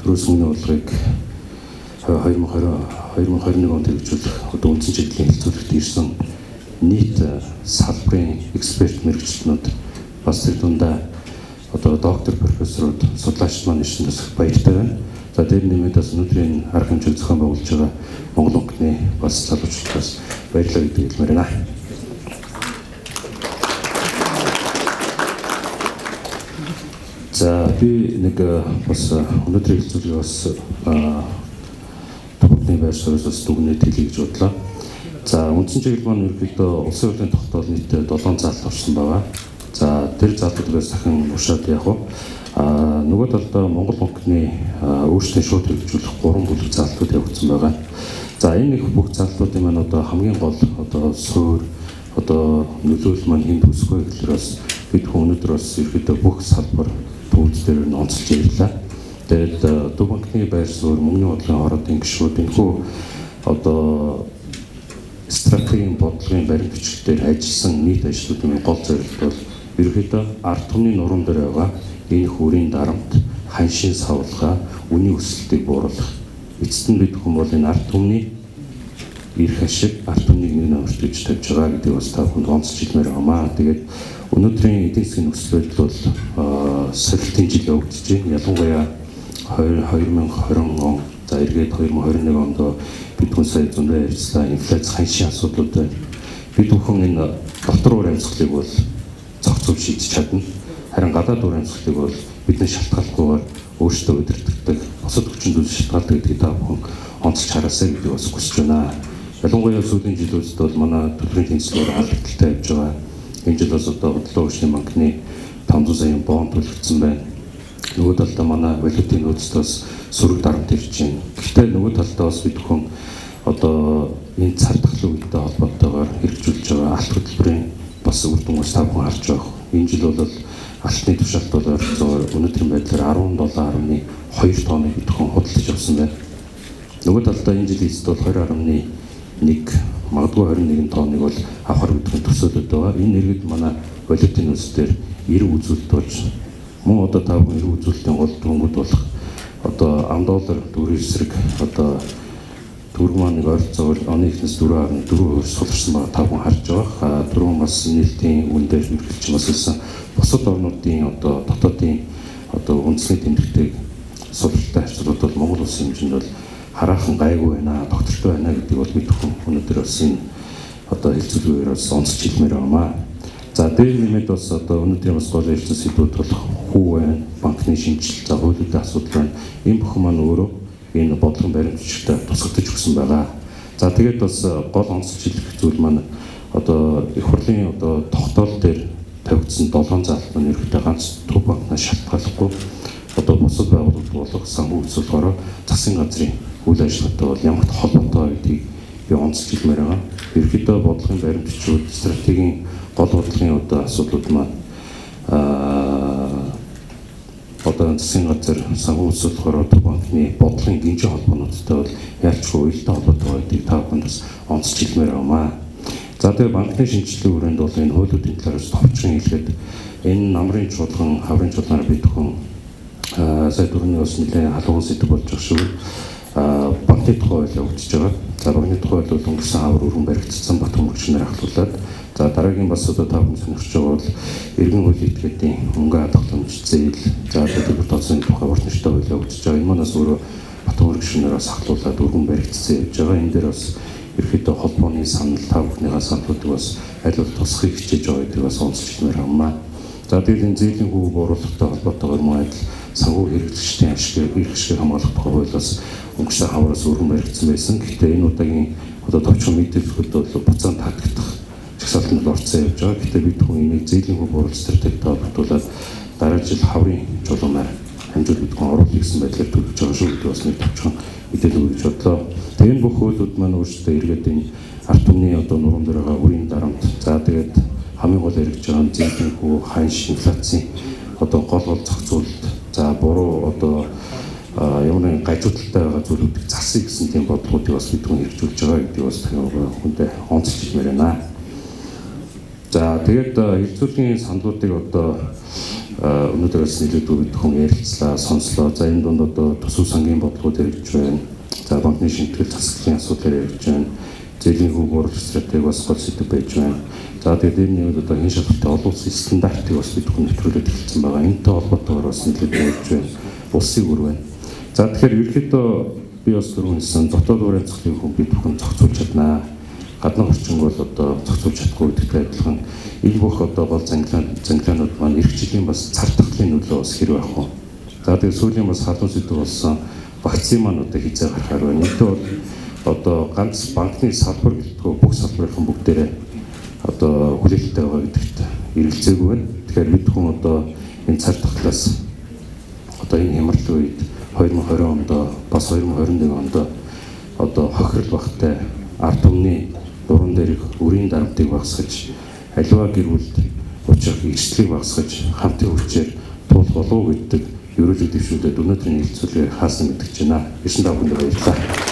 төрөөс өмнө бодлогыг 2021 онд хэрэгжүүлэх одоо үндсэн чиглэлийн хэлцүүлэгт ирсэн нийт салбарын эксперт мэргэжилтнүүд бас тэр дундаа одоо доктор профессорууд судлаачид маань ирсэн тасах баяртай байна. За дээр нэмээд бас өнөөдрийн арга хэмжээ зохион байгуулж байгаа Монгол банкны бас залуучуудаас баярлалаа гэдэг хэлмээр байна. За би нэг бас өнөөдрийн хэлцүүлгийг бас төвхний байр суурьаас бас дүгнээд хэлье гэж бодлоо. За үндсэн чиглэл маань ерөнхийдөө улсын хурлын тогтоол нийтдээ 7 заалт орсон байгаа. За тэр заалтуудаас дахин уншаад яг нөгөө талдаа Монгол банкны өөрсдөө шууд хэрэгжүүлэх 3 бүлэг заалтууд явагдсан байгаа. За энэ нэг бүх заалтуудын маань одоо хамгийн гол одоо суурь одоо нөлөөлөл маань хэн төсгөө гэхээр бас бид өнөөдөр бас ерөнхийдөө бүх салбар төвлөрөл дээр нь онцолж ирлээ. Тэгээд Төв банкны байр суурь, мөнгөний бодлогын хорооны гишүүд энэхүү одоо стратегийн бодлогын баримт бичгээр ажилласан нийт ажлуудын гол зорилго бол ерөнхийдөө ард түмний нуруунд дээр байгаа энэ хүрийн дарамт, ханшийн савлгаа, үнийн өсөлтийг бууруулах. Эцэст нь бид хүн бол энэ ард түмний эрх ашиг, ард түмнийг нэг номерт гэж тавьж байгаа гэдэг бас та бүхэнд онцлж хэлмээр байна. Тэгээд өнөөдрийн эдийн засгийн нөхцөл байдал бол солилтын жил явагдаж байна. Ялангуяа 2020 он за эргээд 2021 онд бид хүн сая зөндөө ярьсан инфляци ханшийн асуудлууд байна. Бид бүхэн энэ дотор уур амьсгалыг бол зохицуул шийдэж чадна. Харин гадаад уур амьсгалыг бол бидний шалтгааллахгүйгээр өөрсдөө удирддаг, бусад хүчин зүйлс шалтгаалдаг гэдгийг та бүхэн онцлж хараасай гэдгийг бас хүсэж байна. Ялангуяа сүүлийн жилүүдэд бол манай төлбөрийн тэнцвэр албатай явж байгаа. Энэ жил бас одоо бодлого хүчний банкны 500 саяын бонд төлөгдсөн байна. Нөгөө талдаа манай валютын нөөцлөөс сөрөг дарамт ирж байна. Гэхдээ нөгөө талдаа бас бид хүн одоо энэ цар тахлын үедээ холбоотойгоор хэрэгжүүлж байгаа алт хөтөлбөрийн бас үр дүнээс та бүхэн харж байгаа. Энэ жил бол алтны тушаалт бол өнөөдрийн байдлаар 17.2 тонныг бид хүн худалдаж авсан байна. Нөгөө талдаа энэ жилийн эцэст бол 20.1 магадгүй 21 тонныг бол авахар бидний төсөөлөд байгаа. Энэ нэргэд манай валютын нөөц дээр 90 үзүүлэлт болж мөн одоо та бүхэн 90 үзүүлэлтийн гол дүнгууд болох одоо ам доллар төгрөгийн эсрэг одоо төгрөг маань нэг ойролцоогоор оны эхнээс 4.4% суларсан байгаа та бүхэн харж байгаа. Дөрвөн бас нийтийн үн дээр нөхөлч бас байсан бусад орнуудын одоо дотоодын одоо үндэсний тэмдэгтийг сулартай харьцуулбал бол Монгол улсын хэмжээнд бол хараахан гайгүй байна, тогтвортой байна гэдэг бол бид бүхэн өнөөдөр бас энэ одоо хэлцүүлгээр бас онцлж хэлмээр байна. За дээр нэмээд бас одоо өнөөдрийн бас гол ярилцсан сэдвүүд бол хүү байна, банкны шинжилэл, за хуулийн асуудал байна. Энэ бүхэн маань өөрөө энэ бодлогын баримт бичгтээ тусгагдаж өгсөн байгаа. За тэгээд бас гол онцлж хэлэх зүйл маань одоо их хурлын одоо тогтоол дээр тавигдсан 7 заалт маань ерөнхийдөө ганц Төв банкнаас шалтгааллахгүй одоо бусад байгууллагууд болох санхүү үйлчлэлээр засгийн газрын үйл ажиллагаатай бол ямар ч холбоотой гэдгийг би онцлж хэлмээр байгаа. Ерөнхийдөө бодлогын баримт бичгүүд, стратегийн гол бодлогын одоо асуудлууд маань одоо засгийн газар санхүү үйлчлэлээр Төв банкны бодлогын гинжин холбоонуудтай бол ялчгүй уялдаа холбоотой гэдгийг та бүхэнд бас онцлж хэлмээр байна. За тэгээ банкны шинжилгээний хүрээнд бол энэ хуулиудын талаас товчхон хэлгээд энэ намрын чуулган, хаврын чуулганаар бид хүн сая дөрөвний бас нэлээд халуун сэдв болж байгаа шүү. Банкны тухай хууль явагдаж байгаа. За банкны тухай хууль бол өнгөрсөн хавар өргөн баригдсан бат хүмүүжнээр ахлуулад за дараагийн бас одоо та бүхэн сонирхож байгаа бол эргэн хуулийн этгээдийн мөнгө хадгаламж зээл за төлбөр тооцооны тухай урт нэртэй хууль явагдаж байгаа. Энэ манаас өөрөө бат хүмүүжнээр бас ахлуулад өргөн баригдсан явж байгаа. Энэ дээр бас ерөнхийдөө холбооны санал та бүхнийхээ саналуудыг бас аль бол тусахыг хичээж байгаа гэдгийг бас онцлж хэлмээр байна. За тэгээд энэ зээлийн хүү бууруулалттай холбоотойгоор мөн адил санхүү хэрэглэгчдийн ашиг, эрх ашиг хамгаалах тухай хуулиас өнгөрсөн хавраас өргөн баригдсан байсан. Гэхдээ энэ удаагийн одоо товчхон мэдээлэлүүд бол буцаан таагдах жагсаалтанд орцсон явж байгаа. Гэхдээ бид хүн энийг зээлийн хүү бууруулалт стратегид холбогдуулаад дараа жил хаврын чуулганаар хэмжүүл бид хүн оруулах гэсэн байдлаар төлөвлөж байгаа шүү гэдэг бас нэг товчхон мэдээлэл өгч бодлоо. Тэгээд бүх хуулиуд маань өөрсдөө эргээд энэ ард түмний одоо нуруунд дээр байгаа үрийн дарамт за тэгээд хамгийн гол хэрэгж байгаа зээлийн хүү ханш инфляцийн одоо гол зохицуулалт за буруу одоо ямар нэгэн гажуудалтай байгаа зүйлүүдийг засах гэсэн тийм бодлогуудыг бас бид хүн хэрэгжүүлж байгаа гэдгийг бас хүндээ онцлж хэлмээр байна. За тэгээд хэлцүүлгийн саналуудыг одоо өнөөдрөөс нэлээд хүн ярилцлаа, сонслоо. За энэ донд одоо төсөв сангийн бодлогууд яригдж байна. За банкны шинтгэл засаглалын асуудал яригдж байна. Зээлийн хөв оруулах стратеги бас гол сэдв байж байна. За тэгээд энэ нь одоо хэн шалгалтын олон улсын стандартыг бас бид хүн нэвтрүүлээд эхэлсэн байгаа. Энэтэй холбоотойгоор бас нэлээд яригдж байна. Улсын үр байна. За тэгэхээр ерөнхийдөө би бас түрүүнсэн дотоод бүрийн цохлын хүн бид бүхэн зохицуулж чаднаа. Гадны орчинг бол одоо зохицуулж чадахгүй гэдэгтэй адилхан энэ бүх одоо бол зангилаанууд маань эх жилийн бас цар тахлын нөлөө бас хэрэг байх уу. За тэгээд сүүлийн бас халуун сэдв болсон вакцин маань одоо хязгаар гарахаар байна. Энэтэй бол одоо ганц банкны салбар гэлтгүй бүх салбарын бүгдээрээ одоо хүлээлттэй байгаа гэдэгт эргэлзээгүй байна. Тэгэхээр бид хүн одоо энэ цар тахлаас одоо энэ хямралын үед 2020 онд бас 2021 онд одоо хохирол багтай ард түмний дуран дээрх өрийн дарамтыг багасгаж аливаа гэр бүлд учрах эрсдлийг багасгаж хамтын хүчээр туул болов гэдэг ерөөлөг дэвшүүлээд өнөөдрийн хэлцүүлгээ хаасан мэдгэж байна. Ирсэн давханд баярлалаа.